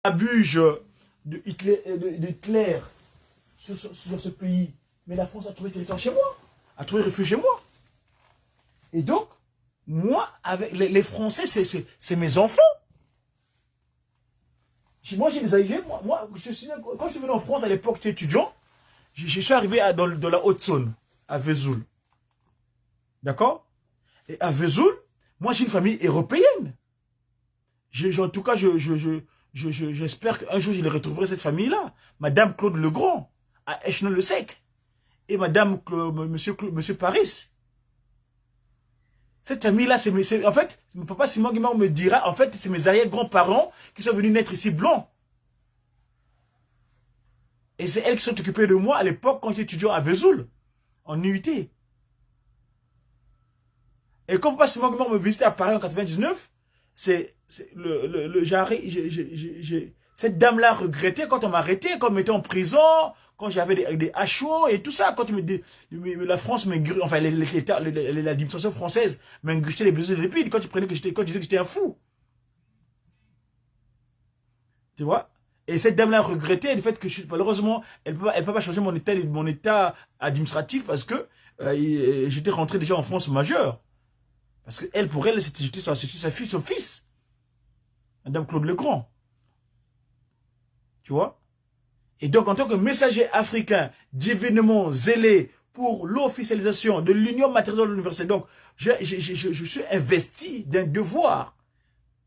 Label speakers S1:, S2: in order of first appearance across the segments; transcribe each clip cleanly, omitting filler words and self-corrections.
S1: abuse de Hitler sur ce pays. Mais la France a trouvé territoire chez moi, a trouvé refuge chez moi. Et donc, moi, avec les Français, c'est mes enfants. Moi, j'ai des alliés. Moi, quand je suis venu en France à l'époque, j'étais étudiant, je suis arrivé dans la Haute-Saône, à Vesoul. D'accord? Et à Vesoul, moi, j'ai une famille européenne. En tout cas, j'espère qu'un jour, je les retrouverai, cette famille-là. Madame Claude Legrand, à Echelon-le-Sec. Et Madame, Monsieur Paris. Cette famille-là, en fait, mon papa Simon Guimard me dira, en fait, c'est mes arrière-grands-parents qui sont venus naître ici blancs. Et c'est elles qui sont occupées de moi à l'époque quand j'étais étudiant à Vesoul, en UT. Et quand papa Simon Guimard me visitait à Paris en 99, cette dame-là regrettait quand on m'arrêtait, quand on m'était en prison, quand j'avais des HO et tout ça, quand la France enfin l'administration française m'ingurgitait les besoins de l'épide, quand ils disaient que j'étais un fou. Tu vois? Et cette dame-là regrettait le fait que malheureusement, elle peut pas changer mon état administratif parce que j'étais rentré déjà en France majeur. Parce que elle, pour elle, c'était sa fille, son fils. Madame Claude Legrand. Tu vois? Et donc, en tant que messager africain d'événements zélés pour l'officialisation de l'union matérielle de l'université, donc, je suis investi d'un devoir.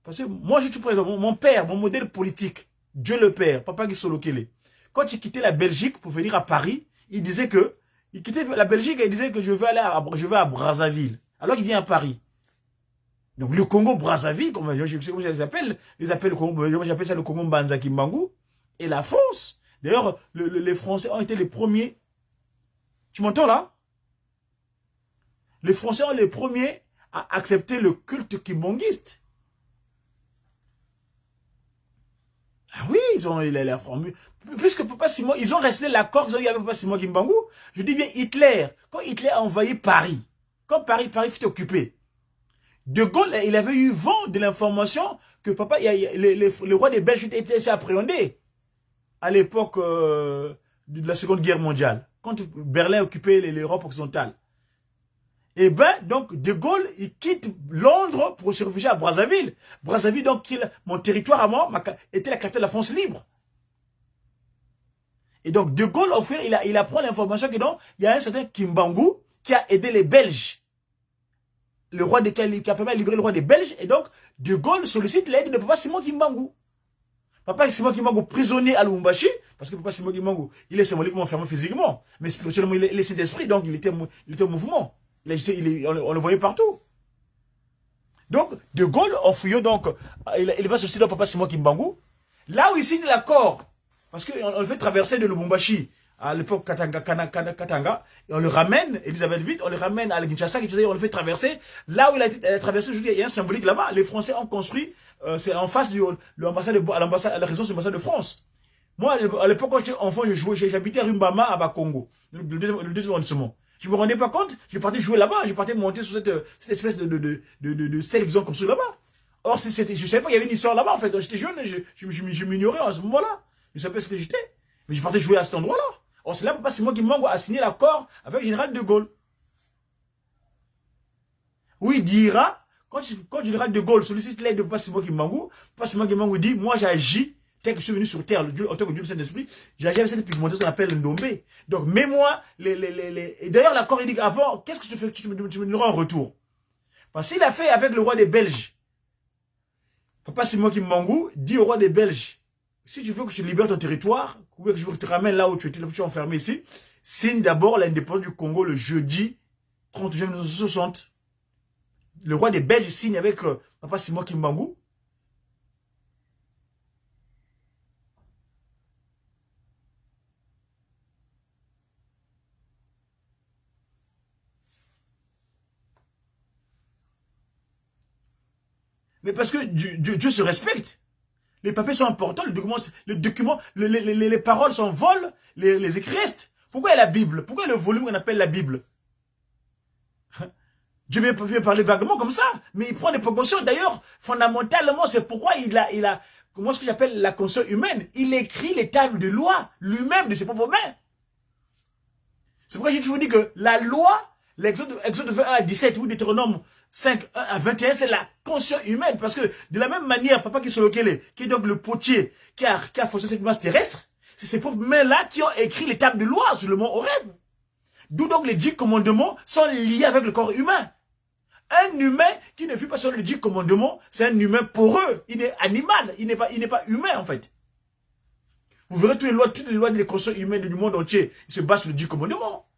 S1: Parce que moi, je suis président, mon père, mon modèle politique, Dieu le Père, Papa Guissolo Kele, quand il quittait la Belgique pour venir à Paris, il disait que, il quittait la Belgique et il disait que je vais à Brazzaville. Alors il vient à Paris. Donc le Congo-Brazzaville, comme je sais comment je les appelle le Congo, moi j'appelle ça le Congo Mbanza Kimbangu, et la France. D'ailleurs, les Français ont été les premiers. Tu m'entends là? Les Français ont les premiers à accepter le culte kimbanguiste. Ah oui, ils ont la formule. Puisque Papa Simon, ils ont respecté l'accord qu'ils ont eu avec Papa Simon Kimbangu. Je dis bien Hitler. Quand Hitler a envahi Paris, quand Paris fut occupé, De Gaulle, il avait eu vent de l'information que papa, le roi des Belges était appréhendé à l'époque de la Seconde Guerre mondiale, quand Berlin occupait l'Europe occidentale. Et ben, donc, De Gaulle, il quitte Londres pour se réfugier à Brazzaville. Brazzaville, donc, mon territoire à moi, était la capitale de la France libre. Et donc, De Gaulle, au fait, il apprend l'information que non, il y a un certain Kimbangu qui a aidé les Belges. Le roi qui a permis de libérer le roi des Belges. Et donc, De Gaulle sollicite l'aide de Papa Simon Kimbangu. Papa Simon Kimbangu prisonnier à Lubumbashi, parce que Papa Simon Kimbangu, il est symboliquement fermé physiquement, mais spirituellement, il est laissé d'esprit, donc il était en mouvement. On le voyait partout. Donc, De Gaulle, en fouillant, donc, il va solliciter Papa Simon Kimbangu, là où il signe l'accord, parce qu'on le fait traverser de Lubumbashi, à l'époque Katanga, et on le ramène, Elisabeth Witt, on le ramène à Kinshasa, on le fait traverser. Là où il a traversé, je dis, il y a un symbolique là-bas. Les Français ont construit, c'est en face de l'ambassade, à la résidence de l'ambassade de France. Moi, à l'époque, quand j'étais enfant, j'habitais à Rumbama, à Bakongo, le deuxième arrondissement. Je me rendais pas compte, je partais jouer là-bas, je partais monter sur cette espèce de stèle qu'ils ont construit là-bas. Or, je savais pas qu'il y avait une histoire là-bas, en fait. J'étais jeune, je m'ignorais à ce moment-là. Je savais pas ce que j'étais. Mais je partais jouer à cet endroit-là. Or, c'est là, c'est moi qui a signé l'accord avec le général de Gaulle. Où il dira, quand le général de Gaulle sollicite l'aide de Papa Simon Kimbangu dit, moi j'agis, tel que je suis venu sur terre, en tant que Dieu du Saint-Esprit, j'agis avec cette pigmentation qu'on appelle le Ndombé. Donc, mets-moi, et d'ailleurs, l'accord, il dit, avant, qu'est-ce que tu fais, tu me donneras en retour? Parce qu'il a fait avec le roi des Belges. Papa Simon Kimbangu dit au roi des Belges, si tu veux que je libère ton territoire, que je veux que tu te ramènes là où tu es enfermé ici, signe d'abord l'indépendance du Congo le jeudi 30 juin 1960. Le roi des Belges signe avec Papa Simon Kimbangu. Mais parce que Dieu se respecte. Les papiers sont importants, les paroles sont vols, les écrits restent. Pourquoi il y a la Bible? Pourquoi il y a le volume qu'on appelle la Bible? Dieu vient parler vaguement comme ça, mais il prend des précautions. D'ailleurs, fondamentalement, c'est pourquoi il a moi ce que j'appelle la conscience humaine. Il écrit les tables de loi lui-même de ses propres mains. C'est pourquoi j'ai toujours dit que la loi, l'Exode 21 à 17 ou Deutéronome 5 1 à 21, c'est la conscience humaine. Parce que de la même manière, Papa Kisolokele, qui est donc le potier qui a forcé cette masse terrestre, c'est ces propres mains-là qui ont écrit les tables de loi sur le mont Horeb. D'où donc les 10 commandements sont liés avec le corps humain. Un humain qui ne vit pas sur les 10 commandements, c'est un humain poreux. Il est animal, il n'est pas humain en fait. Vous verrez toutes les lois des consciences humaines du monde entier, ils se basent sur les 10 commandements.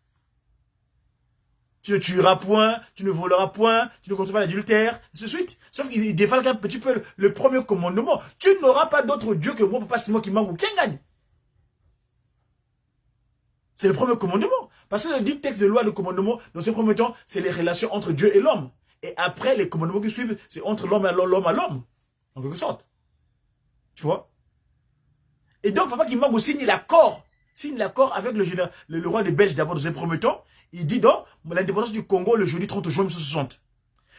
S1: Tu ne tueras point, tu ne voleras point, tu ne commettras pas l'adultère, ainsi de suite. Sauf qu'il défale un petit peu le premier commandement. Tu n'auras pas d'autre Dieu que moi, papa, c'est moi qui manque ou qui gagne. C'est le premier commandement. Parce que le dit texte de loi, le commandement, dans ce premier temps, c'est les relations entre Dieu et l'homme. Et après, les commandements qui suivent, c'est entre l'homme à l'homme. En quelque sorte. Tu vois? Et donc, Papa Kimbangu signe l'accord avec le roi des Belges d'abord dans un premier temps. Il dit donc, l'indépendance du Congo le jeudi 30 juin 1960.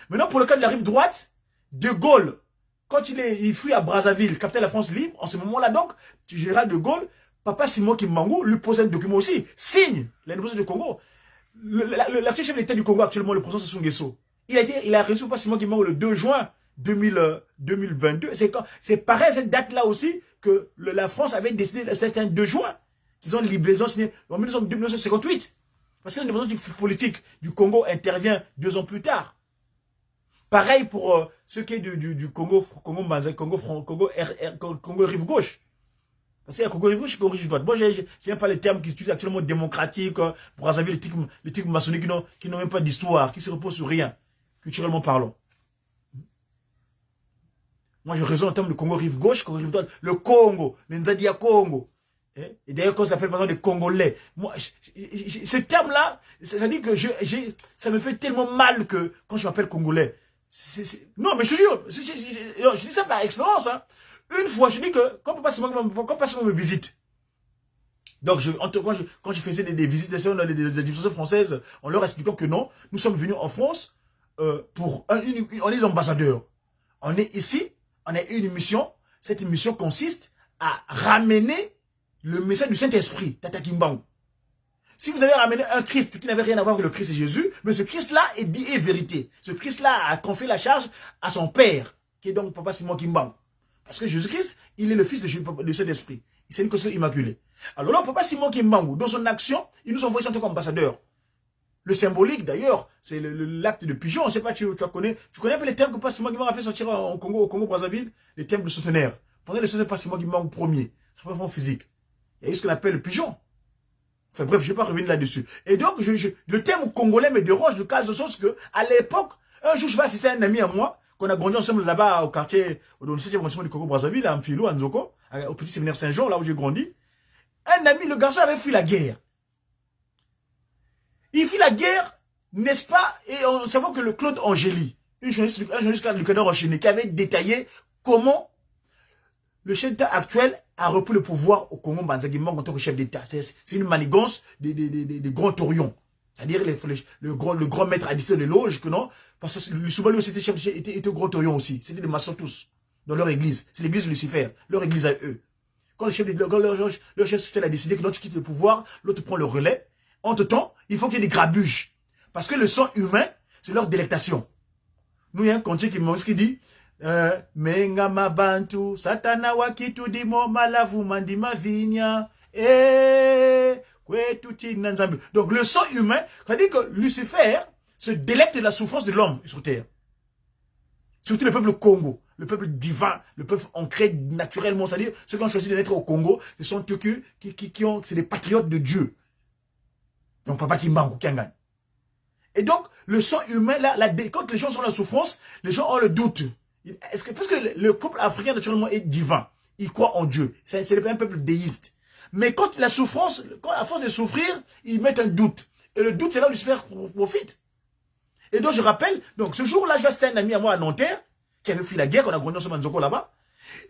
S1: Maintenant, pour le cas de la rive droite, De Gaulle, quand il fuit à Brazzaville, capter la France libre, en ce moment-là donc, général De Gaulle, Papa Simon Kimbangu lui pose un document aussi, signe l'indépendance du Congo. L'actuel chef d'État du Congo actuellement, le président Sassou Nguesso, il a reçu Papa Simon Kimbangu le 2 juin 2022. C'est pareil cette date-là aussi que la France avait décidé, c'était un 2 juin, qu'ils ont libéré, signé en 1958. Parce que l'indépendance politique du Congo intervient 2 ans plus tard. Pareil pour ce qui est du Congo rive gauche. Parce qu'il y a Congo rive gauche et Congo rive droite. Moi, j'aime pas les termes qui utilisent actuellement démocratiques, Brazzaville, les tics maçonniques qui n'ont même pas d'histoire, qui se reposent sur rien, culturellement parlant. Moi, je raisonne en termes de Congo rive gauche, Congo rive droite, le Congo, les Nzadia Congo. Et d'ailleurs, quand on s'appelle par exemple des Congolais, moi, ce terme-là, ça dit que ça me fait tellement mal que quand je m'appelle Congolais. Non, mais je te jure, je dis ça par expérience. Hein. Une fois, je dis que quand Papa Simon me visite, donc quand je faisais des visites dans les administrations françaises, en leur expliquant que non, nous sommes venus en France on est ambassadeurs. On est ici, on a une mission. Cette mission consiste à ramener le message du Saint-Esprit, Tata Kimbangu. Si vous avez ramené un Christ qui n'avait rien à voir avec le Christ et Jésus, mais ce Christ-là est vérité. Ce Christ-là a confié la charge à son Père, qui est donc Papa Simon Kimbangu. Parce que Jésus-Christ, il est le fils de Saint-Esprit. C'est une conception immaculée. Alors là, Papa Simon Kimbangu, dans son action, il nous envoie en tant qu'ambassadeur. Le symbolique, d'ailleurs, c'est l'acte de pigeon. On ne sait pas, tu connais un peu les termes que Papa Simon Kimbangu a fait sortir au Congo Brazzaville, les termes de soutenaire. Pendant les soutenaires Papa Simon Kimbangu premier, c'est pas vraiment physique. Il y a eu ce qu'on appelle le pigeon. Enfin bref, je ne vais pas revenir là-dessus. Et donc, le terme congolais me dérange de cas de sens que, à l'époque, un jour, je vais assister à un ami à moi, qu'on a grandi ensemble là-bas au quartier, au 17e arrondissement du Congo-Brazzaville, à Amphilo, à Nzoko, au petit séminaire Saint-Jean, là où j'ai grandi. Un ami, le garçon avait fui la guerre. Il fuit la guerre, n'est-ce pas? Et on sait que le Claude Angéli, un journaliste du Canard enchaîné, qui avait détaillé comment le chef d'État actuel a repris le pouvoir au Congo Banzagimang en tant que chef d'État. C'est une manigance des grands taurions. C'est-à-dire le grand maître additionnel des loges, que non? Parce que le Soubali aussi était grand taurion aussi. C'était des maçons tous, dans leur église. C'est l'église de Lucifer, leur église à eux. Quand leur chef d'État a décidé que l'autre quitte le pouvoir, l'autre prend le relais. Entre-temps, il faut qu'il y ait des grabuges. Parce que le sang humain, c'est leur délectation. Nous, il y a un cantique qui dit Menga mabantu, satana wakitu dimo malavu mandima vinya, donc le sang humain, ça dit que Lucifer se délecte de la souffrance de l'homme sur terre. Surtout le peuple Congo, le peuple divin, le peuple ancré naturellement, c'est-à-dire ceux qui ont choisi de naître au Congo, ce sont ceux c'est des patriotes de Dieu. Donc Papa Kimbangu, Kiangan. Et donc, le sang humain, là, quand les gens sont dans la souffrance, les gens ont le doute. Parce que le peuple africain, naturellement, est divin. Il croit en Dieu. C'est un peuple déiste. Mais quand la souffrance, à force de souffrir, ils mettent un doute. Et le doute, c'est là où Lucifer profite. Et donc, je rappelle, donc, ce jour-là, je vais un ami à moi à Nanterre, qui avait fui la guerre, on a grandi ensemble à Nzoko là-bas.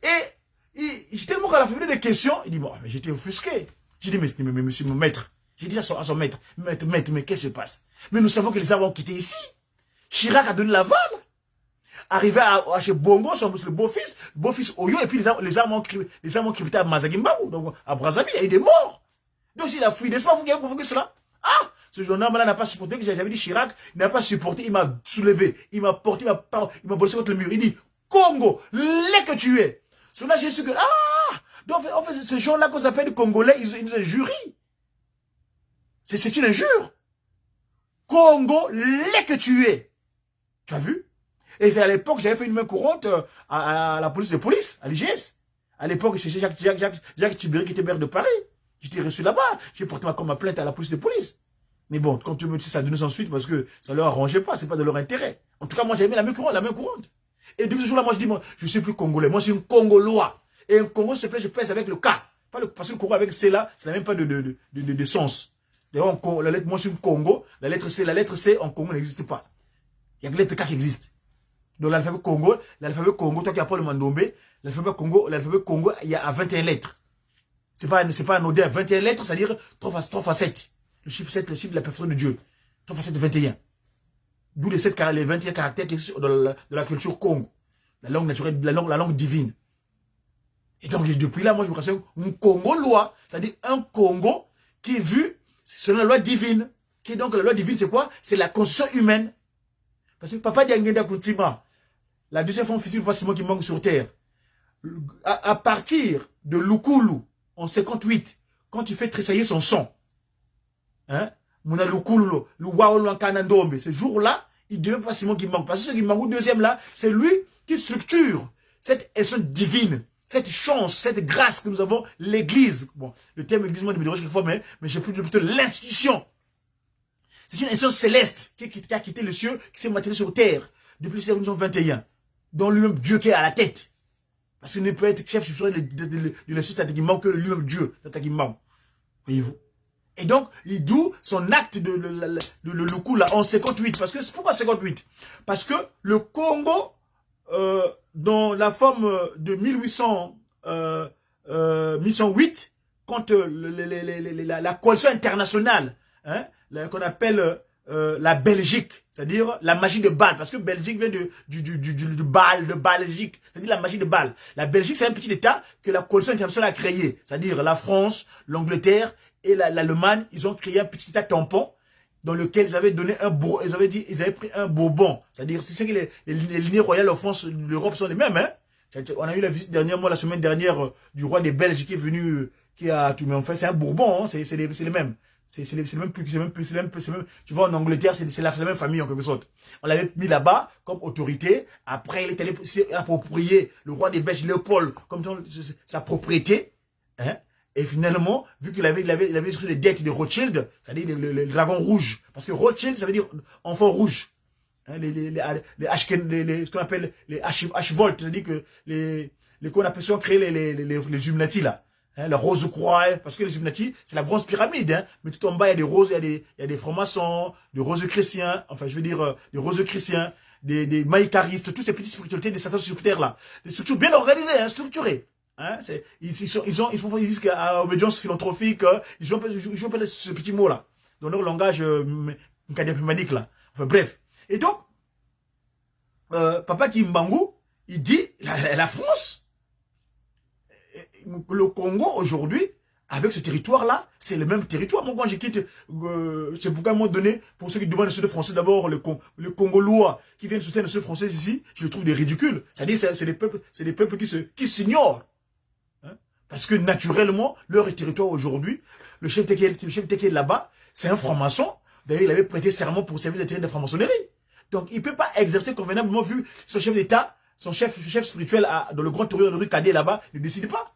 S1: Et tellement qu'à la fin des questions, il dit, bon, mais j'étais offusqué. J'ai dit, mais monsieur, mon maître. J'ai dit à son maître, mais qu'est-ce qui se passe? Mais nous savons que les Arabes ont quitté ici. Chirac a donné l'aval. Arrivé chez Bongo, le beau-fils Oyo, et puis les armes ont crypté à Mazagimbaou, donc à Brazzaville, il y a eu des morts. Donc s'il a fui, n'est-ce pas vous qui avez provoqué cela? Ah, ce gendarme-là n'a pas supporté, que j'avais dit Chirac, il n'a pas supporté, il m'a soulevé, il m'a porté, il m'a bossé contre le mur. Il dit, Congo, l'est que tu es. Cela, j'ai su que, donc en fait, ces gens-là qu'on appelle les Congolais, ils nous injurient. C'est une injure. Congo, l'est que tu es. Tu as vu? Et c'est à l'époque, j'avais fait une main courante à la police de police, à l'IGS. À l'époque, c'est Jacques Tibéry qui était maire de Paris. J'étais reçu là-bas. J'ai porté ma plainte à la police de police. Mais bon, quand tu me dis ça donne sans suite parce que ça leur arrangeait pas, c'est pas de leur intérêt. En tout cas, moi, j'avais mis la main courante. Et depuis ce jour-là, moi, je dis, moi, je suis plus congolais. Moi, je suis un Congolois. Et un Congo, s'il te plaît, je pèse avec le K. Parce que le Congo avec C là, ça n'a même pas de sens. D'ailleurs, la lettre, moi, je suis un Congo. La lettre C en Congo n'existe pas. Il y a que la lettre K qui existe. Donc, l'alphabet Congo, toi qui appelles le Mandombe, l'alphabet Congo, il y a 21 lettres. C'est pas anodin. 21 lettres, c'est-à-dire 3 fois 7. Le chiffre 7, le chiffre de la personne de Dieu. 3 fois 7, 21. D'où les 21 caractères qui existent de la culture Congo. La langue naturelle, la langue divine. Et donc, depuis là, moi, je me considère un Congolois. C'est-à-dire un Congo qui est vu selon la loi divine. Qui est donc la loi divine, c'est quoi? C'est la constitution humaine. Parce que Papa Diangenda Kuntima, la deuxième forme physique, pas seulement qui manque sur terre. À partir de Lukulu, en 58, quand tu fais tressailler son sang, hein, Muna Lukulu, ce jour-là, il devient pas seulement qui manque. Parce que ce qui manque, deuxième là, c'est lui qui structure cette essence divine, cette chance, cette grâce que nous avons, l'église. Bon, le terme église, moi, je me dérange quelquefois, mais j'ai plutôt l'institution. C'est une essence céleste qui a quitté le ciel, qui s'est matérialisée sur terre depuis le siècle 21, dont lui-même Dieu qui est à la tête. Parce qu'il ne peut être chef spirituel de l'institut Tatagimao que lui-même Dieu, Tatagimao. Voyez-vous? Et donc, d'où son acte de Luku là en 58. Parce que, pourquoi 58? Parce que le Congo, dans la forme de 1808, quand la coalition internationale, hein, qu'on appelle la Belgique, c'est-à-dire la magie de Bâle, parce que Belgique vient du Bâle, de Belgique, c'est-à-dire la magie de Bâle. La Belgique, c'est un petit État que la coalition internationale a créé, c'est-à-dire la France, l'Angleterre et l'Allemagne, ils ont créé un petit État tampon dans lequel ils avaient donné ils avaient pris un Bourbon, c'est-à-dire c'est que les lignées royales en France, l'Europe sont les mêmes, hein. On a eu la visite la semaine dernière du roi des Belges qui est venu, qui a tout, mais en fait c'est un Bourbon, hein, c'est les mêmes. C'est même, tu vois, en Angleterre, c'est la même famille en quelque sorte. On l'avait mis là-bas comme autorité. Après, il est allé approprier le roi des Belges, Léopold, comme sa propriété. Hein? Et finalement, vu qu'il avait sur les dettes de Rothschild, c'est-à-dire le dragon rouge. Parce que Rothschild, ça veut dire enfant rouge. Hein? Ce qu'on appelle les Ashvolt, c'est-à-dire que qu'on appelle ça créer les Illuminati là. Hein, la rose croix, parce que les Illuminati, c'est la grosse pyramide, hein, mais tout en bas, il y a des roses, il y a des francs-maçons, des roses chrétiens, enfin, je veux dire, des roses chrétiens, des maïcaristes, toutes ces petites spiritualités des satans sur terre, là. Des structures bien organisées, hein, structurées. Hein, ils disent qu'à obédience philanthropique, ils jouent un peu ce petit mot-là, dans leur langage, mkadiapimanique, là. Enfin, bref. Et donc, Papa Kimbangu, il dit, la France, le Congo aujourd'hui, avec ce territoire-là, c'est le même territoire. Moi, quand je quitte, c'est pourquoi à un moment donné, pour ceux qui demandent le sud français, d'abord, le Congolois qui viennent soutenir le sud français ici, je le trouve des ridicules. C'est-à-dire, c'est des peuples qui s'ignorent. Hein? Parce que naturellement, leur territoire aujourd'hui, le chef qui est là-bas, c'est un franc-maçon. D'ailleurs, il avait prêté serment pour servir d'intérêt de la franc-maçonnerie. Donc, il ne peut pas exercer convenablement vu son chef d'État, son chef spirituel dans le grand tournoi de rue Cadet là-bas, ne décide pas.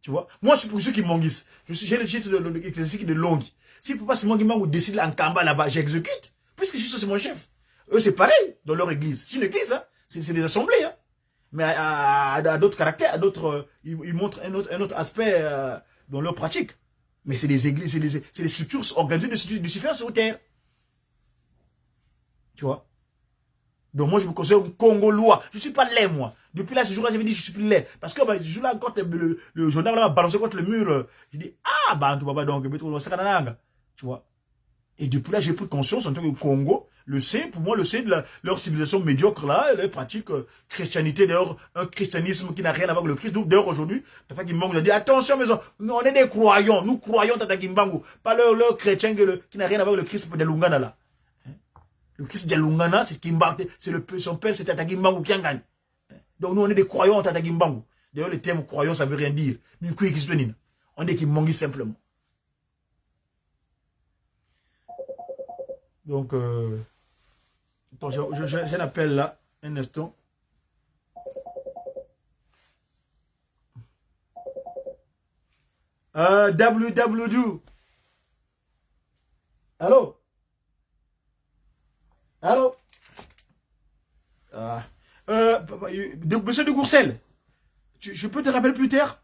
S1: Tu vois? Moi, je suis pour ceux qui m'enguissent. J'ai le titre de Longhi. Si Papa Simon Guimangou décide en Kamba là-bas, j'exécute. Puisque c'est mon chef. Eux, c'est pareil dans leur église. C'est une église, hein. C'est des assemblées, hein. Mais à d'autres caractères, à d'autres, ils montrent un autre aspect dans leur pratique. Mais c'est des églises, c'est des structures organisées de Lucifer sur terre. Tu vois? Donc moi, je me considère un Congolois. Je ne suis pas laid, moi. Depuis là, ce jour-là, j'avais dit, je suis plus laid. Parce que ce jour-là, quand le gendarme m'a balancé contre le mur, j'ai dit, ah, bah, tu vas pas donc, tu vois. Et depuis là, j'ai pris conscience en tant que Congo, pour moi, le C de leur civilisation médiocre là, leur pratique chrétianité, d'ailleurs, un christianisme qui n'a rien à voir avec le Christ. D'ailleurs, aujourd'hui, Tata Kimbangu a dit, attention, mais on est des croyants, nous croyons Tata Kimbangu, pas leur chrétien qui n'a rien à voir avec le Christ de Lungana là. Le Christ de Lungana, c'est Kimbangu, son père, c'est Tata Kimbangu qui en gagne. Donc nous, on est des croyants Tata Kimbangu. D'ailleurs, le terme croyant, ça veut rien dire. Mais on est Kimbangu simplement. Donc, attends, j'ai un appel là, un instant. WWW. Allô? Allô? Monsieur de Courcelles, je peux te rappeler plus tard?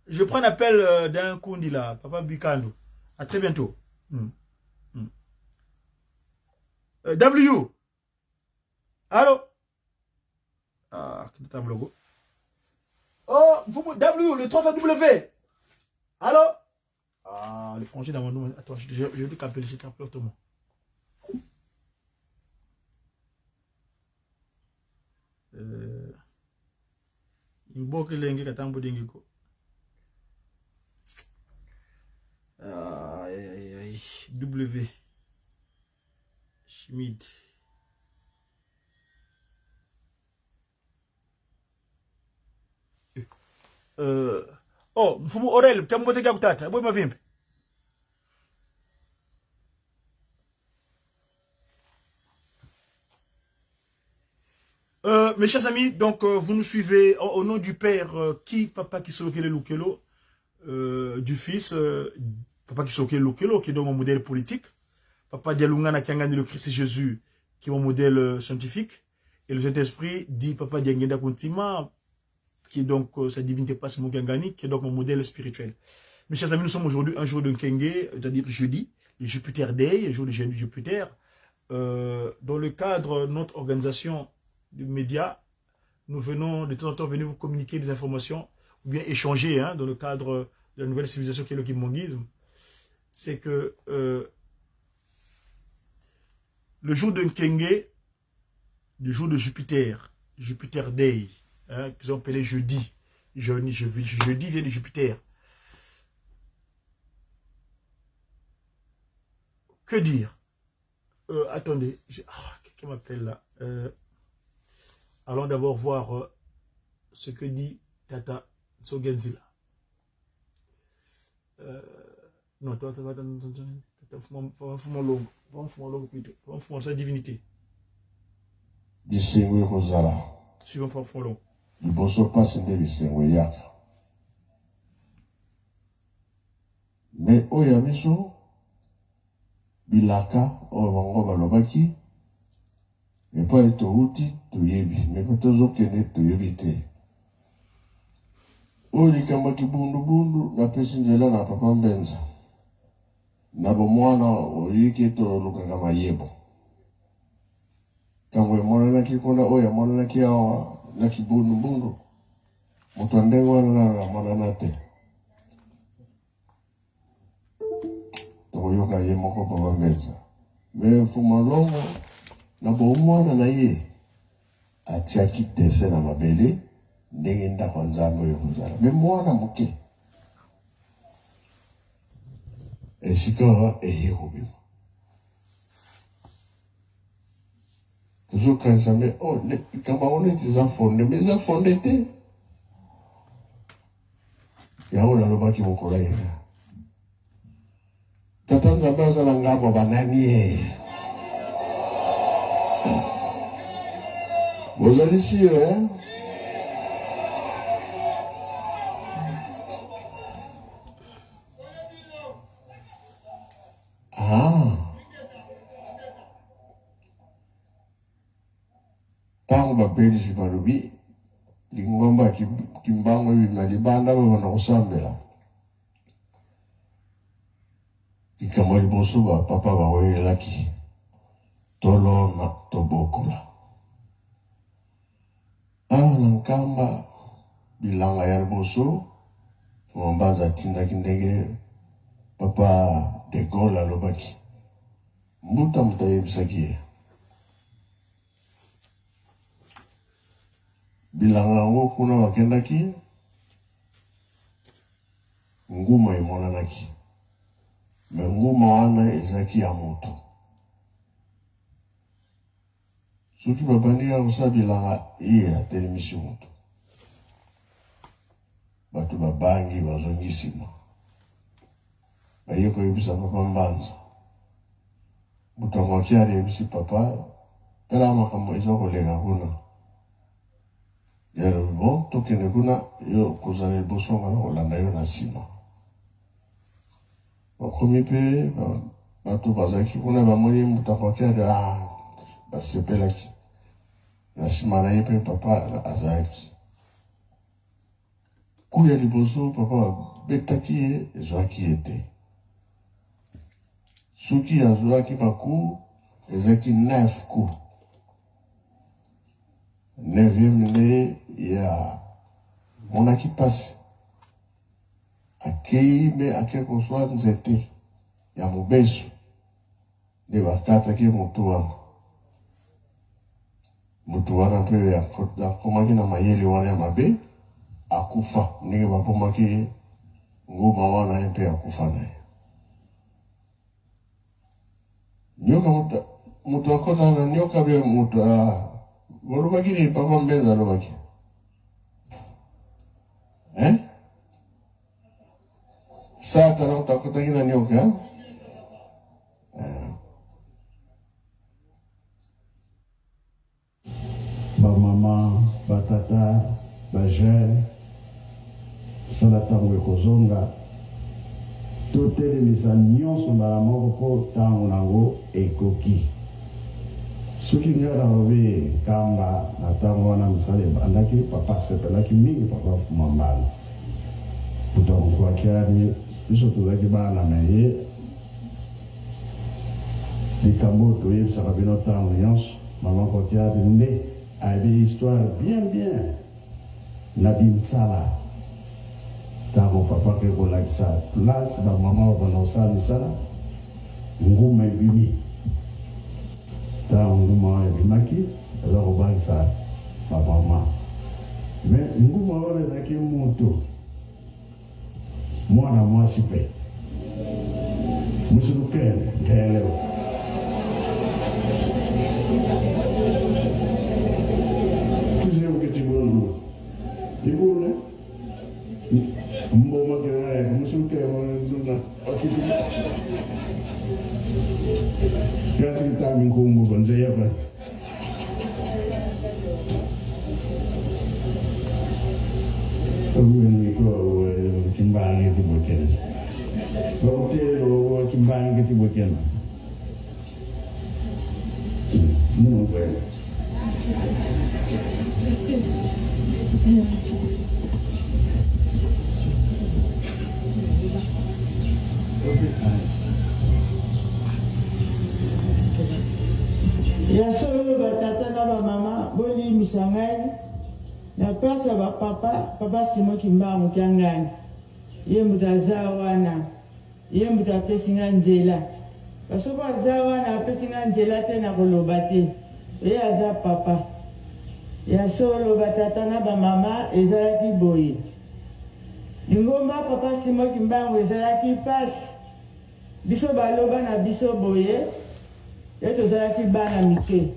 S1: Je prends un appel d'un Kundi là, Papa Bikando. À très bientôt. W. Allô? Ah, quel est logo? Oh, W, le 3 W. Allô? Ah, le français dans mon nom. Attends, je vais t'appeler, je t'appelle autrement. Imboke lenge katambo dengi ko. W. Schmidt. Oh, mfumu Orel, tambote kia kutata. Boy mavimpe. Mes chers amis, donc vous nous suivez au nom du père Papa Kisokele Lukelo, du fils Papa Kisokele Lukelo, qui est donc mon modèle politique, Papa Dialungana qui a gagné le Christ Jésus, qui est mon modèle scientifique, et le Saint-Esprit dit Papa Diangenda Kuntima, qui est donc sa divinité passe mon Gangani, qui est donc mon modèle spirituel. Mes chers amis, nous sommes aujourd'hui un jour de Nkenge, c'est-à-dire jeudi, le Jupiter Day, le jour de Jupiter, dans le cadre de notre organisation de médias, nous venons de temps en temps venir vous communiquer des informations ou bien échanger dans le cadre de la nouvelle civilisation qui est le kimongisme. C'est que le jour de Nkenge, le jour de Jupiter, Jupiter Day, qu'ils ont appelé jeudi, jeudi vient de Jupiter. Que dire? Attendez, quelqu'un m'appelle là. Allons d'abord voir ce que dit Tata Tsogenzila. Non, Tata Fumon sa divinité.
S2: Bisengwe Rosala.
S1: Suivons par Fumon.
S2: Liboso passe de bisengwe yaka. Mais oya biso bilaka o bango balobaki. Et pas être outil, tu yebi, mais pas toujours qu'elle est, tu yebi te. O likamba ki bundu, na pesi nzela na papa mbenza. Na bomwana, o yiki to lukanga mayebo. Kamwe mwana na kikonda, oya mwana na kiawa, na kibundu. Mutandengwa na mwana na te. To yoka ye moko papa mbenza. Me fumalongo, na bomwana na ye atiaki dese na mabele ndenge ndako nzambe oyo kozala me mwana moke esika eye kobima tozokanisa me likambo yango neti eza fonde me eza fonde te yango nalobaki mokolo yenga tata nzambe aza na ngambo banani ye vous allez ici, hein? Ah. Tango ba Belgique balobi, lingomba kimbango bima libanda bana kosambela. Ikamo liboso ba papa ba oyelaki. Tolona tobokola. Nankamba bilanga ya liboso mbanza tinda kindenge Papa de Gaulle alobaki. Mbuta mutayebisaki. Bilanga ngo kuna wakendaki. Nguma imonanaki. Me nguma wana ezaki ya moto. Soki babandi ya usabilanga iye atelemisi moto. Batu babangi bazongisima. Baye koyebisa papa mbanza. Mutango kiari yebisi papa. Tala makambo eza kolenga kuna. Yaro bon tokende kuna yo kozala liboso ngana kolanda yo na sima. Bakomi pe batu bazaki kuna bamoni mutango kiari basepelaki. Na sima na ye pe papa azalaki. Kuya liboso papa betaki ye ezwaki ete. Soki azwaki baku ezaki 9 coups. 9e ne ya monaki pasi. Akei me ake koswa nzete ya mobeso. De bakataki mutu wana. Mutu wana pe ya komaki na mayele wana ya mabe. Akufa. Nige bapomaki ngoma wana ya pe akufa na ye. Nyoka mutu akota na nyoka be mutu Borobaki ni papa mbeza robaki. Sata na utakota kina nyoka.
S3: Ba mama, ba tata, ba jeune, salatango ekozonga. Totelemisa nyonso mbala moko po tango nango ekoki. Soki ngara robe kamba na tango wana misale bandaki papa sepelaki mingi papa fuma mbanza. Puta mkwa kiari biso tuzaki bana meye likambo toyebisaka bino tango nyonso mama kwa kiari nde aibi histoire bien na binsala tango papa ke kolakisa place ba mama wana osala misala nguma ibimi nguma ebimaki eza kobangisa bamama me nguma wana ezalaki moto mwana mwasi mpe musulukele nkeleo kiseuke tibunu tibune mboma kelele musulukele nduna akitu Kasi tami kumbu kon saya pa. Uwin ko kimbangi tibukin. Hotel kimbangi tibukin. No way.
S4: Ya solo batata na ba mama boli misangai na pesa ba papa simo kimbangu kyangani ye mutaza wana ye mutapesinga nzela basoba za wana apesinga nzela tena koloba te ye aza papa ya solo batata na ba mama ezalaki boye ngomba papa simo kimbangu ezalaki pasi biso baloba na biso boye eto zalaki bana mike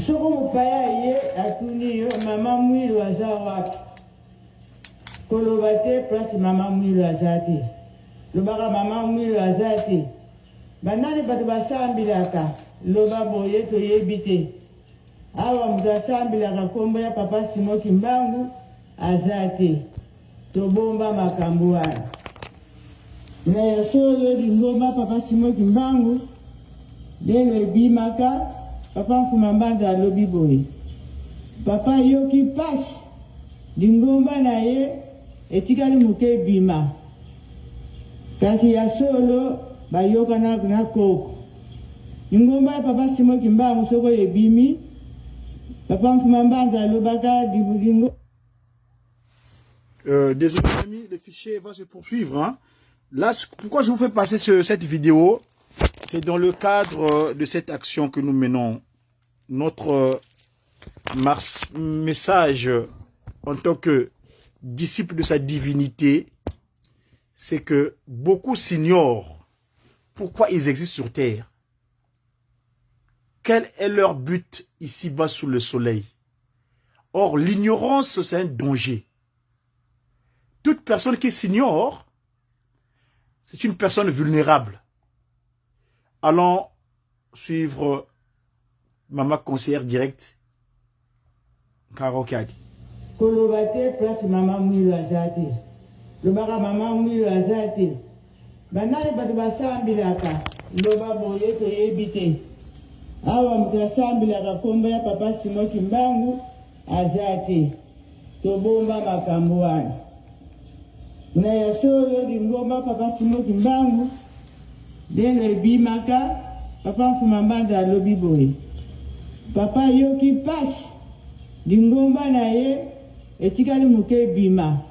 S4: soko mopaya ye atuni yo mama mwilu aza wapi koloba te place mama mwilu aza te lobaka mama mwilu aza te banani bato basambilaka loba boye toyebi te awa moto asambilaka nkombo ya papa simo kimbangu aza te tobomba makambo wana na ya solo lingomba papa simo kimbangu lelo ebimaka papa mfuma mbanza alobi boye papa yoki pasi lingomba na ye etikali moke ebima kasi ya solo bayoka na koko lingomba ya papa simo kimbangu soko ebimi papa mfuma mbanza alobaka dibulingo.
S1: Désolé amis, le fichier va se poursuivre. Hein. Là, pourquoi je vous fais passer cette vidéo? C'est dans le cadre de cette action que nous menons. Notre message en tant que disciple de sa divinité, c'est que beaucoup s'ignorent pourquoi ils existent sur terre. Quel est leur but ici-bas sous le soleil? Or, l'ignorance, c'est un danger. Toute personne qui s'ignore, c'est une personne vulnérable. Allons suivre Maman conseillère directe, Karo Kadi.
S4: Kolobate place Maman Mwilo Azate. Lobaka Maman Mwilo Azate. Banale bato basambilaka. Loba boye to yebite. Awa mutasambilaka komba ya Papa Simon Kimbangu Azate. Tobomba makambo wana. Na ya solo di ngomba Papa Simon Kimbangu. Dele bimaka Papa Mfumambanza lobi boye. Papa yoki pasi di ngomba na ye etikali muke bima.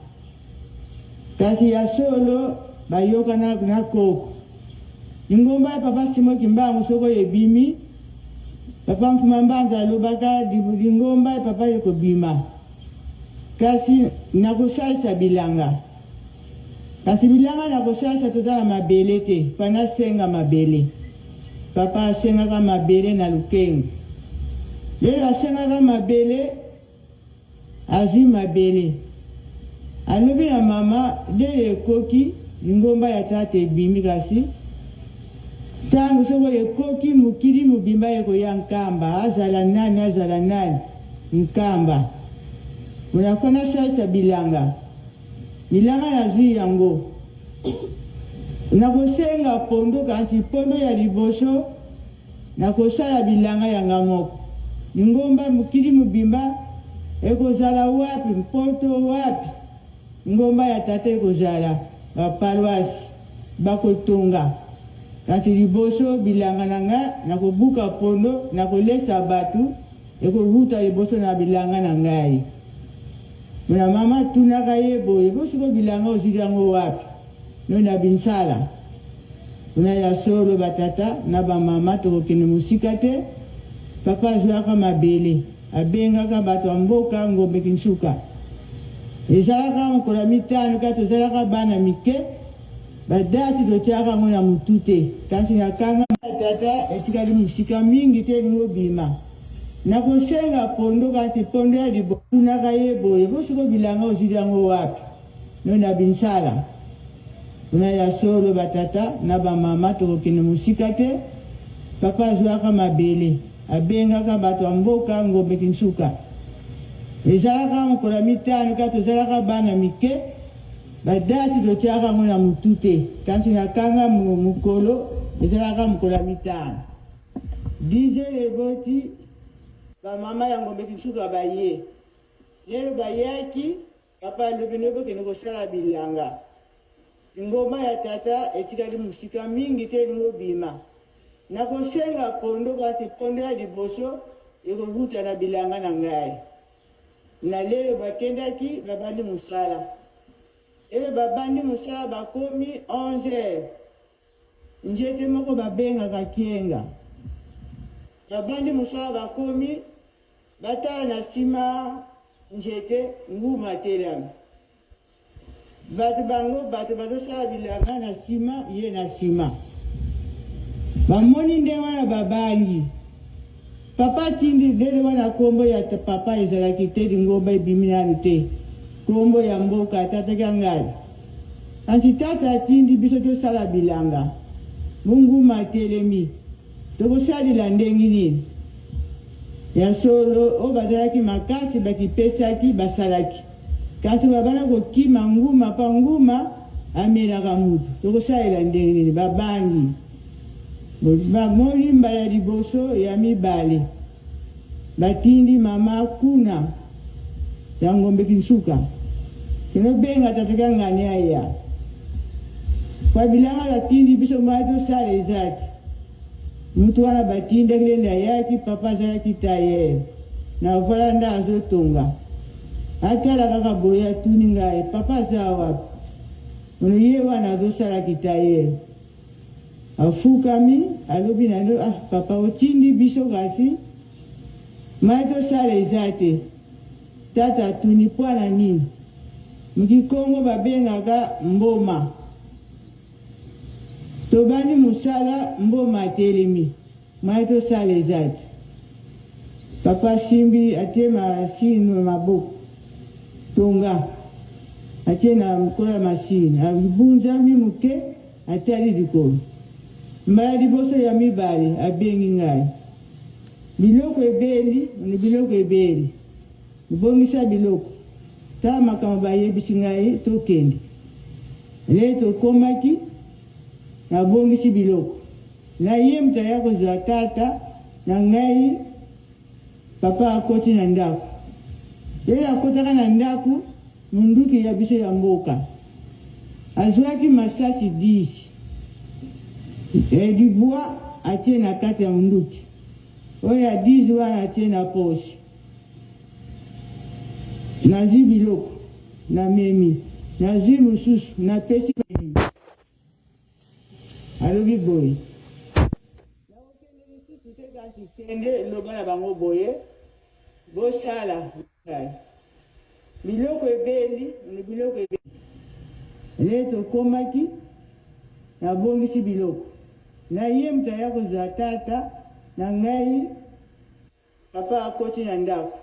S4: Kasi ya solo bayoka na koko. Di ngomba ya Papa Simon Kimbangu soko ye bimi. Papa Mfumambanza lobaka di ngomba ya Papa yoko bima. Kasi nakusasa bilanga. Kasi bilanga nakusasa totala mabele te. Pana senga mabele. Papa senga ka mabele na lukengu. Lelo asenga ka mabele. Azwi mabele. Alobi na mama dele koki. Ngomba ya tate bimi kasi. Tangu soko ye koki mukiri mubimba yeko ya nkamba. Azala nani. Nkamba. Unafana sasa bilanga. Bilanga ya zwi yango. Nakosenga pondo kasi pondo ya liboso. Nakosala bilanga ya ngamoko. Ngomba mukiri mubimba. Ekozala wapi, mpoto wapi. Ngomba ya tate ekozala. Baparoasi. Bakotonga. Kasi liboso bilanga nanga. Nakobuka pondo. Nakolesa batu. Ekoruta liboso na bilanga nangai. Muna mama tunaka yebo. Ebo siko bilanga ozidango wapi. Nona binsala. Muna ya solo batata. Naba mama toko kene musikate. Papa zwaka mabele. Abenga ka bato amboka ngombe kinsuka. Ezalaka mkola mitano kato zalaka bana mike. Badati totiaka ngona mutute. Kasi nakanga tata etikali musika mingi te ngobima. Nakosenga pondo kasi pondo ya libo. Tunaka yebo. Ebo siko bilanga ozidango wapi. Nona binsala. Una ya solo batata. Naba mama toko kene musikate. Papa zwaka mabele. Abenga ka bato amboka ngombe kinsuka. Ezalaka mkola mitano kato zalaka bana mike. Badati totiaka ngona mutute. Kasi nakanga mukolo. Ezalaka mkola mitano. Dize leboti. Ba mama ya ngombe kinsuka baye. Lelo bayaki. Papa lobenobo kene kosala bilanga. Ngoma ya tata etikali musika mingi te ngobima. Nakosenga pondo kasi pondo ya liboso ekoruta na bilanga na ngai. Na lelo bakendaki babandi musala. Ele babandi musala bakomi 11h. Njete moko babenga kakienga. Babandi musala bakomi batala na sima njete nguma telami. Bato sala bilanga na sima ye na sima. Bamoni nde wana babangi. Papa tindi dele wana kombo ya papa ezalaki te di ngomba ebiminani te. Kombo ya mboka tata kangali. Ansi tata tindi biso tosala bilanga. Mungu matelemi. Tokosalila ndengi nini. Ya solo o bazalaki makasi bakipesaki basalaki. Kasi babana kokima nguma pa nguma amelaka mutu. Tokosalila ndengi nini babangi. Bamoni mbala liboso ya mibale. Batindi mama kuna ya ngombe kinsuka. Kino benga tataka ngani aya. Kwa bilanga batindi biso mato sale zaki. Mutu wana batinde kilenda yaki papa zaki taye. Na vala nda azotonga. Atala kaka boya tuninga papa za wapi. ono ye wana azosala kitaye afukami alobi na lo papa otindi biso kasi mai tosala eza te tata atuni mpwana nini mukikongo babengaka mboma tobandi mosala mboma atelemi mai tosala eza te papa simbi atie masini maboko tonga atie na mkola masini abunzambi moke atali likolo mbala liboso ya mibale abengi ngai biloko ebeli ni biloko ebeli bongisa biloko ta makambo bayebisi ngai tokende le tokomaki nabongisi biloko na ye mutu aya kozwa tata na ngai papa akoti na ndako ye akotaka na ndako munduki ya biso ya mboka azwaki masasi 10 du bois atie na kati ya munduki oyo ya 10 wana atie na poche nazwi biloko na memi nazwi mosusu napesi alobi boye nakokende lisusu te kasi kende loba na bango boye bosala biloko ebeli ni biloko ebeli le tokomaki nabongisi biloko na ye mutu aya kozwa tata na ngai papa akoti na ndako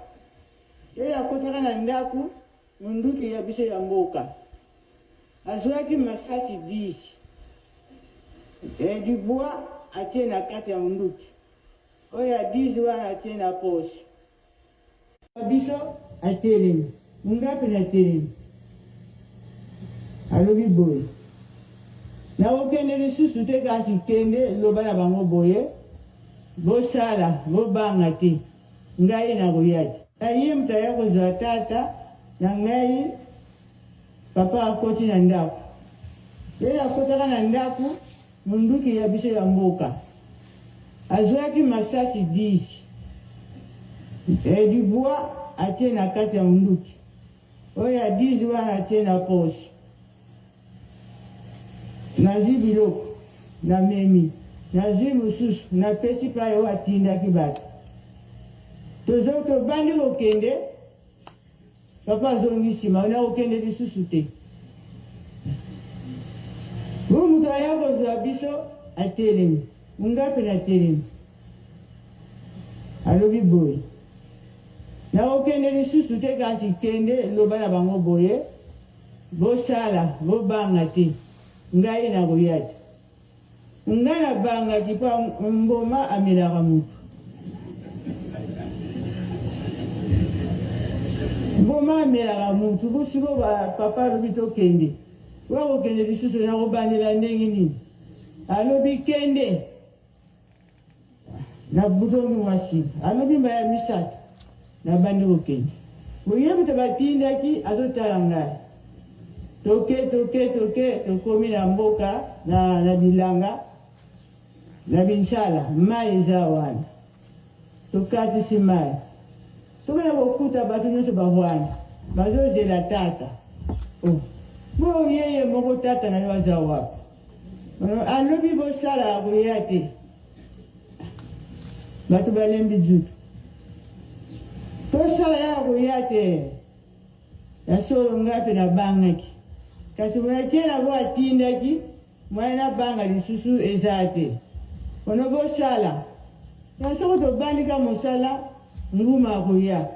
S4: ye akotaka na ndako munduki ya biso ya mboka azwaki masasi 10 du bois atie na kati ya munduki oyo ya 10 wana atie na poche biso atelemi mungapi na telemi alobi boye nakokende lisusu te kasi kende loba na bango boye bosala bobanga te ngai nakoya te na ye mutu aya kozwa tata na ngai papa akoti na ndako ye akotaka na ndako munduki ya biso ya mboka azwaki masasi 10 du bois atie na kati ya munduki oyo ya 10 wana atie na poche nazwi biloko na memi nazwi mosusu napesi mpa oyo atindaki bato tobandi kokende papa azongi nsima ona kokende lisusu te oyo moto aya kozwa biso atelemi mungapi na telemi alobi boye nakokende lisusu te kasi kende loba na bango boye bosala bobanga te ngai nakoya te ngai nabangaki mpa mboma amelaka motu mboma amelaka motu bosiko papa alobi tokende wakokende lisusu nakobandela ndenge nini alobi kende nabuzongi mwasi alobi mbaya misato nabandi kokende boye moto batindaki azotala ngai toke tokomi na mboka na bilanga na binsala mai eza wana tokatisi mai tokena kokuta bato nyonso bavwana bazozela tata bo yeye moko tata na yo aza wapi alobi bosala akoya te bato balembi jutu tosala ya akoya te ya solo ngapi na bangaki kasi mwatie na bo atindaki mwaye na banga lisusu eza te ono bosala na soko tobandika mosala nguma akoya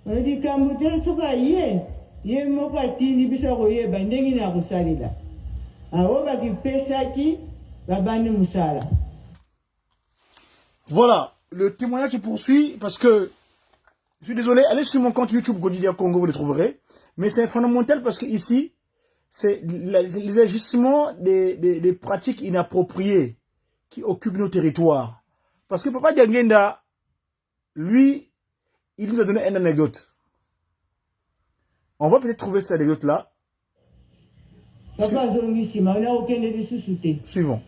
S4: ono likambo te soka ye moko atindi biso akoyeba ndenge nini akosalela awo bakipesaki babandi mosala.
S1: Voilà, le témoignage se poursuit parce que je suis désolé, allez sur mon compte YouTube Godidia Congo, vous le trouverez. Mais c'est fondamental parce que ici, c'est les agissements des pratiques inappropriées qui occupent nos territoires. Parce que Papa Diangenda, lui, il nous a donné une anecdote. On va peut-être trouver cette anecdote-là. Suivons.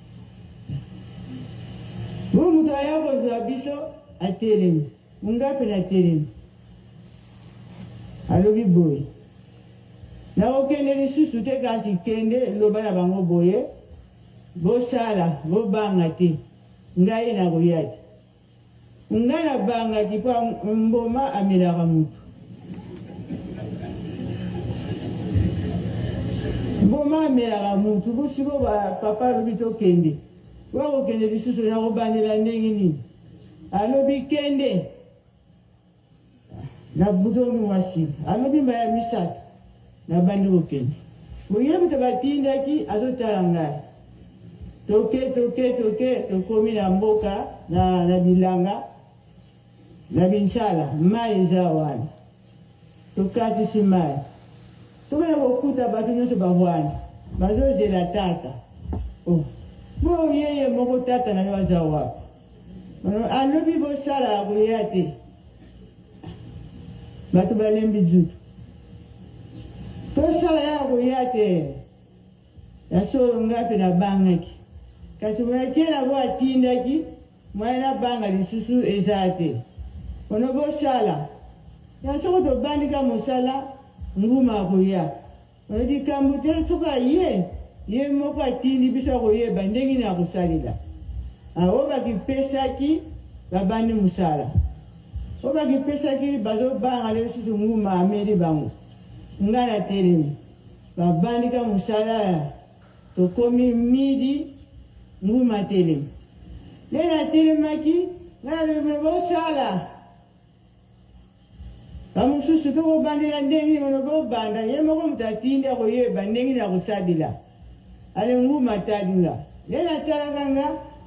S4: Na okende lisusu te kasi kende loba na bango boye bosala bobanga te ngai na koya te ngai na banga ti pa mboma amelaka mutu mboma amelaka mutu bosiko papa alobi tokende wakokende lisusu na kobandela ndenge nini alobi kende na buzomi mwasi alobi mbaya misato na bandi kokende boye mutu batindaki azotala ngai toke tokomi na mboka na bilanga na binsala mai eza wana tokatisi mai tokena kokuta bato nyonso bavwana bazozela tata bo yeye moko tata na yo aza wapi alobi bosala koya te bato balembi jutu tosala ya koya te yasolo ngai mpe nabangaki kasi moyaki na bo atindaki mwaye nabanga lisusu eza te ono bosala yasoko tobandika mosala nguma akoya ono likambo te soka ye moko atindi biso akoyeba ndenge nini akosalela oyo bakipesaki babandi mosala oyo bakipesaki bazobanga lisusu nguma ameli bango ngai na telemi babandika mosala tokomi midi nguma telemi lela telemaki ngai nalobi bosala bamosusu tokobandela ndenge nini ono bobanda ye moko moto atindi akoyeba ndenge nini akosalela ale nguma tali nga lela talaka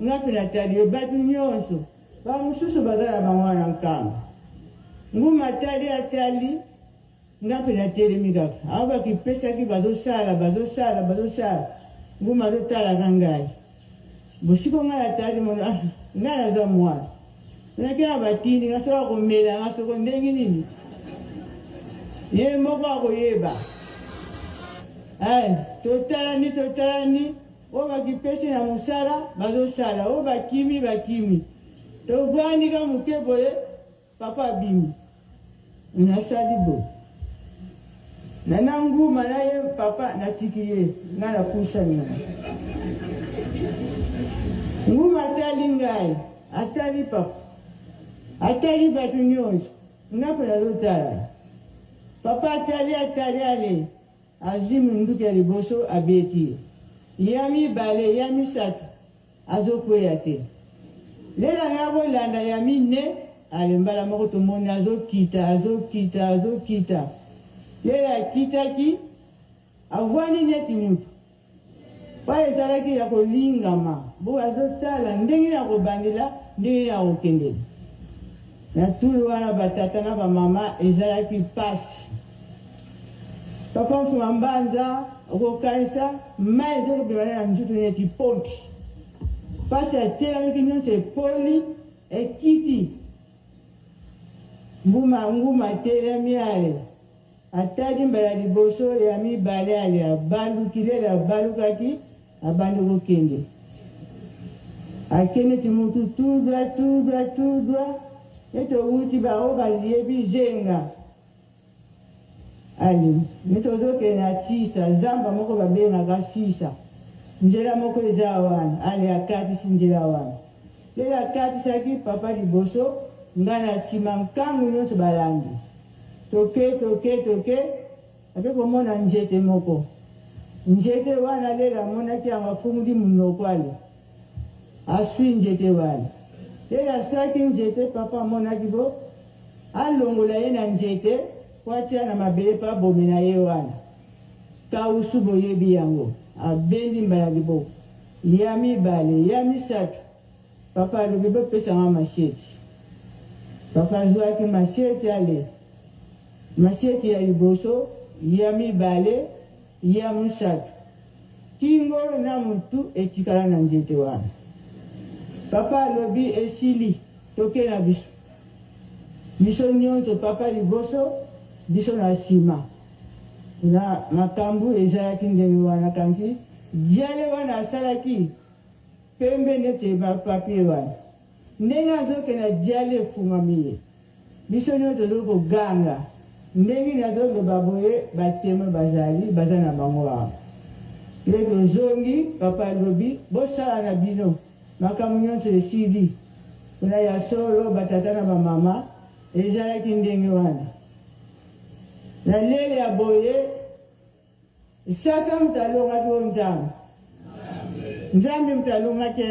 S4: nga mpe natali yo bato nyonso bamosusu baza na bango wana nkamba nguma tali atali nga mpe natelemi kaka aho bakipesaki bazosala nguma azotalaka ngai bosiko ngai natali mono ngai naza mwana nakena batindi nga soka komela nga soko ndenge nini ye moko akoyeba totalani oyo bakipesi na mosala bazosala oyo bakimi tovandika moke boye papa abimi nasali boye nana nguma na ye papa natiki ye nga napusani nguma atali ngai atali papa atali bato nyonso nga mpe nazotala papa atali ale azwi munduki ya liboso abeti ya mibale ya misato azokweya te lela nga bolanda ya mine ale mbala moko tomoni azokita lela akitaki avwani neti mutu pa ezalaki ya kolingama bo azotala ndenge ya kobandela ndenge ya kokendela na tulu wana batata na bamama ezalaki pasi papa mfuma mbanza okokanisa mai ezokobimana na nzutu neti pompi pasi atelamiki nyonso epoli ekiti nguma atelemi ale atali mbala liboso ya mibale ale abaluki lela abalukaki abandi kokende akende ti mutu tudwa eto wuti bao baziyebi zenga ali nitozoke na sisa zamba moko babengaka sisa njela moko eza wana ali akatisi njela wana lela akatisaki papa liboso nga na nsima nkangu nyonso balangi toke ape komona nzete moko nzete wana lela amonaki yango afunguli munoko ale aswi nzete wana lela aswaki nzete papa amonaki bo alongola ye na nzete watia na mabele pa bomi na ye wana kausu boyebi yango abendi mbala liboko ya mibale ya misato papa alobi bopesanga masieti papa azwaki masieti ale masieti ya liboso ya mibale ya misato kingolo na mutu etikala na nzete wana papa alobi esili toke na biso nyonso papa liboso biso na nsima na makambo ezalaki ndenge wana kanzi diale wana asalaki pembe neti bapapie wana ndenge azokenda diale efungami ye biso nyonso tozokoganga ndenge nazoloba boye bateme bazali baza na bango wana le tozongi papa alobi bosala na bino makambo nyonso esili mpona ya solo batata na bamama ezalaki ndenge wana na lele ya boye saka moto alongaki o nzambe nzambe moto alongaki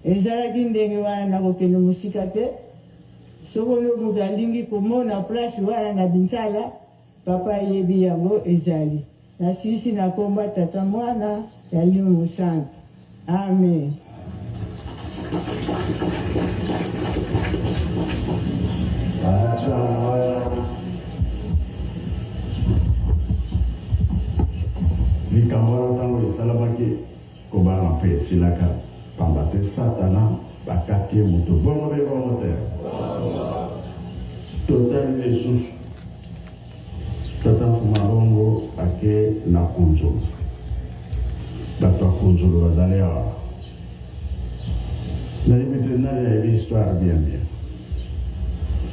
S4: ezalaki ndenge wana na kokende mosika te sokolo moto alingi komona place wana na binsala papa ayebi yango ezali na sisi na komba tata mwana ya limo mosantu amen.
S3: likambo ntango esalamaki kobanga mpe esilaka pamba te satana bakati ye moto bongo mpe bongo te totali lisusu tata mfuma bongo ake na kunzulu bato ya kunzulu bazali awa nayebi te nani ayebi histoire bien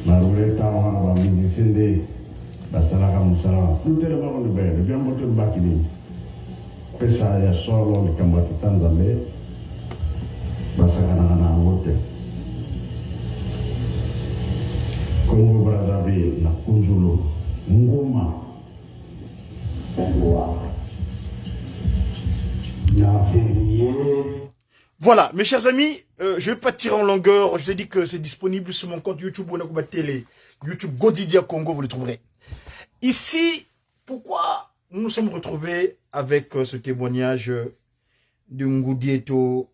S3: marule ntango wana bamusicien nde basalaka mosala wana tutelema kondi bene bia mboto libakilini pesa ya solo likambo ya tata nzambe basakanaka na yango te Congo Brazzaville na kunzulu nguma na février.
S1: Voilà, mes chers amis, je ne vais pas tirer en longueur. Je vous ai dit que c'est disponible sur mon compte YouTube Bonakuba Télé, YouTube Godidia Congo, vous le trouverez. Ici, pourquoi nous nous sommes retrouvés avec ce témoignage de Ngudieto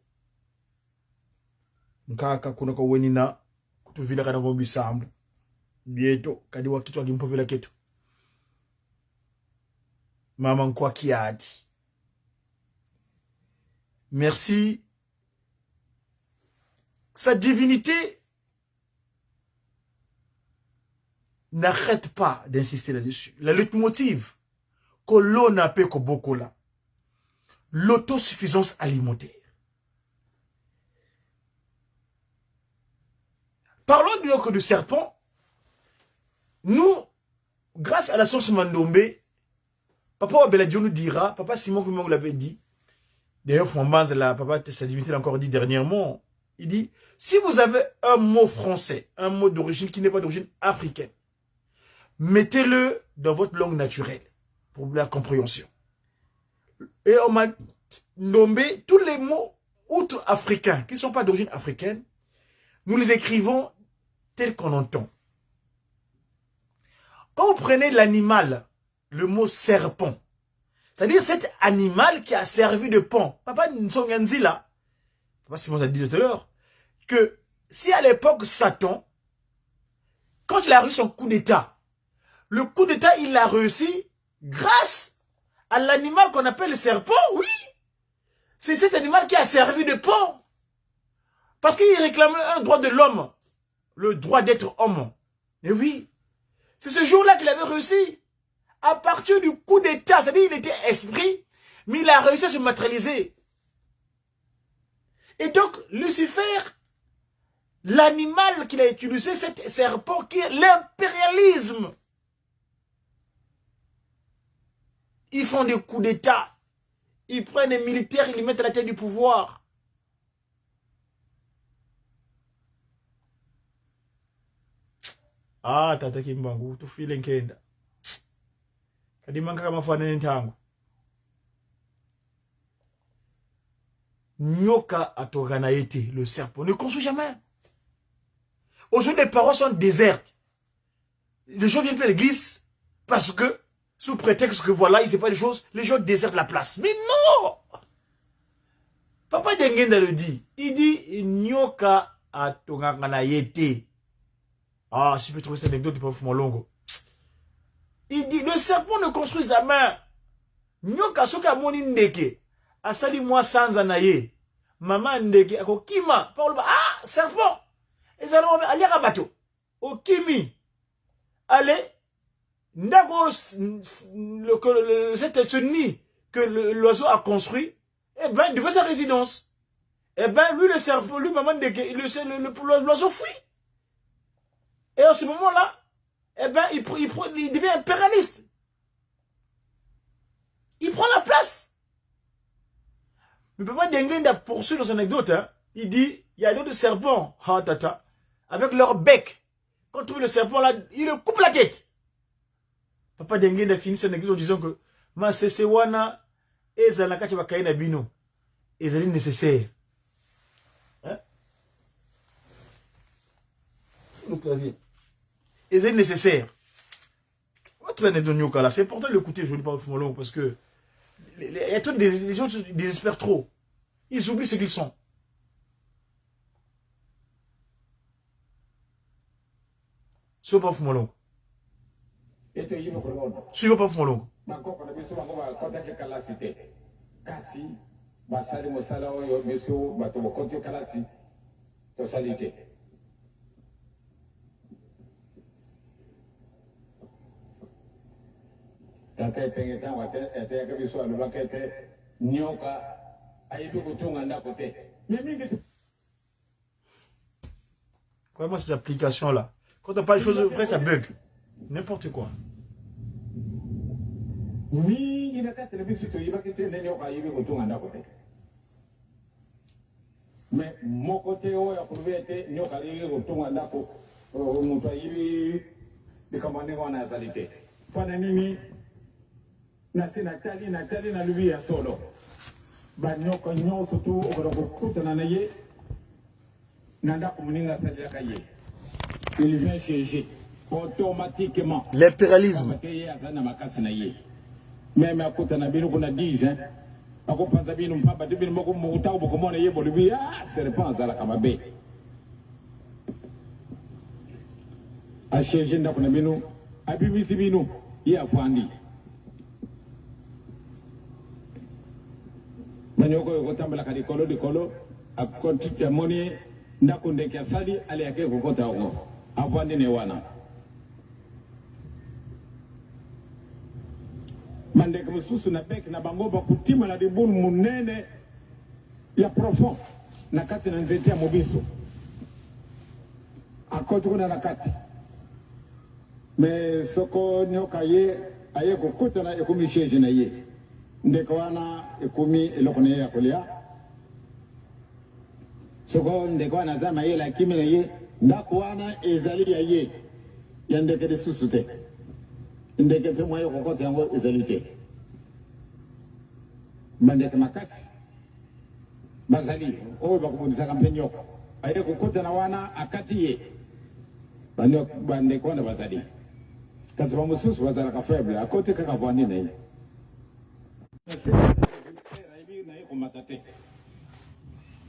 S1: Nkaka Kunaka Wenina Kutuvila Kanagombi Sambu Bieto Kadiwa Kitwa Gimpovila Keto Maman Kwakiadi. Merci. Sa divinité n'arrête pas d'insister là-dessus. La leitmotiv que l'on appelle Kobokola, l'autosuffisance alimentaire. Parlons du l'eau de serpent. Nous, grâce à la source Mandombe, Papa Wabeladio nous dira, Papa Simon, comme vous l'avez dit, d'ailleurs, Papa, sa divinité l'a encore dit dernièrement, il dit, si vous avez un mot français, un mot d'origine qui n'est pas d'origine africaine, mettez-le dans votre langue naturelle pour la compréhension. Et on m'a nommé tous les mots outre-africains qui ne sont pas d'origine africaine, nous les écrivons tels qu'on entend. Quand vous prenez l'animal, le mot serpent, c'est-à-dire cet animal qui a servi de pont. Papa Nsonganzila, Papa Simon a dit tout à l'heure, que si à l'époque Satan, quand il a réussi son coup d'état, le coup d'état il l'a réussi grâce à l'animal qu'on appelle le serpent, oui. C'est cet animal qui a servi de pont. Parce qu'il réclamait un droit de l'homme, le droit d'être homme. Et oui, c'est ce jour-là qu'il avait réussi. À partir du coup d'état, c'est-à-dire qu'il était esprit, mais il a réussi à se matérialiser. Et donc, Lucifer, l'animal qu'il a utilisé, cet serpent qui est l'impérialisme. Ils font des coups d'état. Ils prennent des militaires, ils les mettent à la tête du pouvoir. Ah, Tata Kimbangu, tu fais l'enkenda. Nyoka atogana été, le serpent ne construit jamais. Aujourd'hui, les paroles sont désertes. Les gens viennent plus à l'église parce que, sous prétexte que voilà, il ne sait pas les choses, les gens désertent la place. Mais non! Papa Dengenda le dit. Il dit, Nyoka atogana été. Ah, si je peux trouver cette anecdote, il peut faire mon longo. Il dit, le serpent ne construit jamais. Nyoka soka moni ndeke. Asali moi sans anaye. Maman ndeke. Ako kima. Ah, serpent. Et ça va aller à bateau. Au kimi. Allez. Ndako, ce nid que l'oiseau a construit. Eh ben, il devait sa résidence. Eh ben, lui, le serpent, lui, maman ndeke, l'oiseau fuit. Et en ce moment-là, eh ben, il devient impérialiste. Il prend la place. Mais Papa Dengue poursuit dans son anecdote. Hein. Il dit, il y a d'autres serpents, avec leur bec. Quand on trouve le serpent là, il le coupe la tête. Papa Dengue a fini son anecdote en disant que ma sesewana ezalaka chibakaina bino. Ezali nécessaire. Hein? Le clavier. Ezali nécessaire. C'est important de l'écouter, je ne dis pas long parce que les gens désespèrent trop. Ils oublient ce qu'ils sont. Si pas fumé long. Si pas fumé long.
S5: Tata pengeta wate ete ka biso alula kete nyoka ayibi kutunga ndakote mingi.
S1: Vraiment ces applications là, quand on parle de choses vraies ça bug, n'importe quoi.
S5: Mingi na ka television to yiba kete nyoka ayibi kutunga ndakote mais mokote o ya kurvete nyoka ayibi kutunga ndako mtu ayibi dikamane wana azalite fana nini na Natali na lui ya solo banyoko nyonso tu okoro kutana na ye nanda komuninga salira kaye il vient changer automatiquement
S1: l'impérialisme
S5: na makasi na ye même akutana bino kuna 10 hein akopanza bino mpamba tibino moko mutako bokomona ye bolibi serpent azala kamabe a changer ndako na bino abibisi bino ye afandi Manyoko yokotambala kadikolo dikolo akoti ya moni ndako ndeke asali ale yake kokota ngo avandi ne wana mandeke mususu na bek na bangoba kutima na dibulu munene ya profond na kati na nzete ya mobiso akoti kuna na kati me soko nyoka ye aye kokota na ekumisheje na ye ndeko wana ekumi elokone ya kolia soko ndeko wana zama ye la kimi na ye ndako wana ezali ya ye ya ndeke de susute ndeke pe moyo kokote yango ezali te bandeke makasi bazali oyo bakubundisa kampenyoko aye kokota na wana akati ye bandeko wana bazali kasi bamususu bazala ka faible akote kaka vwani na ye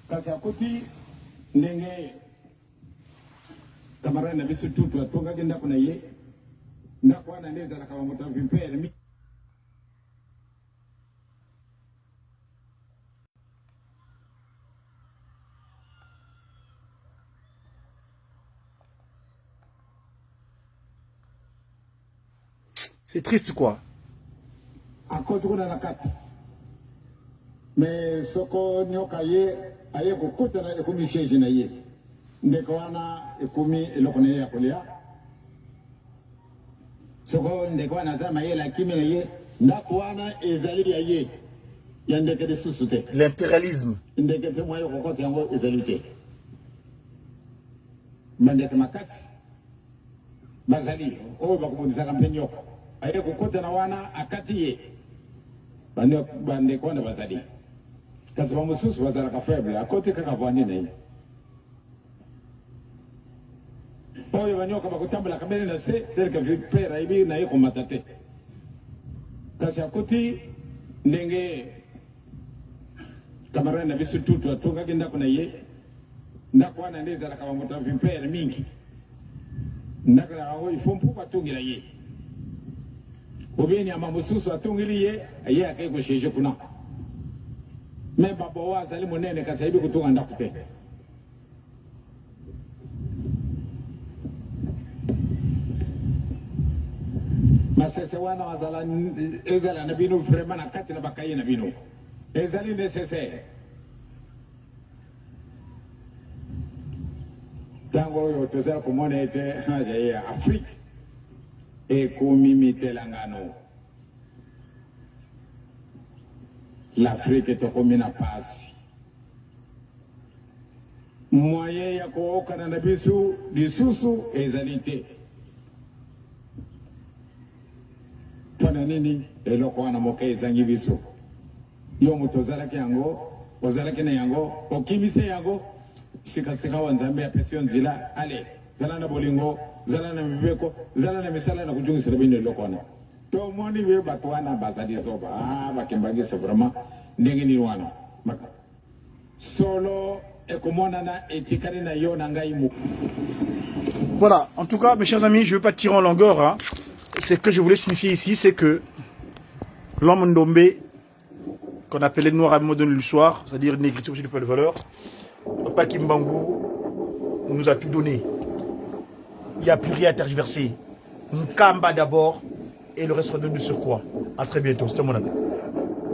S5: kasi akoti ndenge kamara na bisu tutu atonga genda kuna ye ndako wana ndeza la kama mutavimpere
S1: c'est triste quoi.
S5: Akoti kuna na kati me soko nyoka ye aye kukuta na ekumi sheji na ye ndeko wana ekumi elokone ya kolia soko ndeko wana zama ye la kimi na ye ndako wana ezali ya ye ya ndeke de susute
S1: l'impérialisme
S5: ndeke pe moyo kokota yango ezali te mandeke makasi bazali oyo bakubundisa kampenyoko aye kukuta na wana akati ye bandeko wana bazali kasi bamususu bazala ka faible akote kaka vwani na ye oyo banyoka bakutambala kabene na se tel que vipera ibi na ye komata te kasi akoti ndenge kamara na bisu tutu atongaki ndako na ye ndako wana nde ezalaka bamoto vipere mingi ndako na yango ifo mpuku atungira ye obieni ama mosusu atungili ye akei kosheje kuna me babo wa azali monene kasi ayibi kutunga ndako te masese wana wazala ezala na bino vraiment na kati na bakaye na bino ezali nécessaire tango oyo tozala komona ete haja ya Afrique ekumimitelangano l'Afrique tokomina pasi moyen ya kookana na biso lisusu ezali te mpona nini eloko wana moke ezangi biso yo moto ozalaki yango ozalaki na yango okimise yango sikasika wa nzambe apesi yo nzela ale zala na bolingo zala na mibeko zala na misala na kujungisela bino eloko wana tomoni be bato wana bazali zoba bakembangisa vraiment ndenge nini wana solo ekomona na etikali na yo na ngai mu.
S1: Voilà, en tout cas mes chers amis, je ne veux pas tirer en longueur, hein. Ce que je voulais signifier ici, c'est que l'homme Ndombe, qu'on appelait noir à mode du soir, c'est-à-dire une négritude aussi du peu de valeur, Papa Kimbangu nous a tout donné. Il n'y a plus rien à tergiverser. Nkamba d'abord et le reste redonne de surcroît. À très bientôt, c'était mon ami.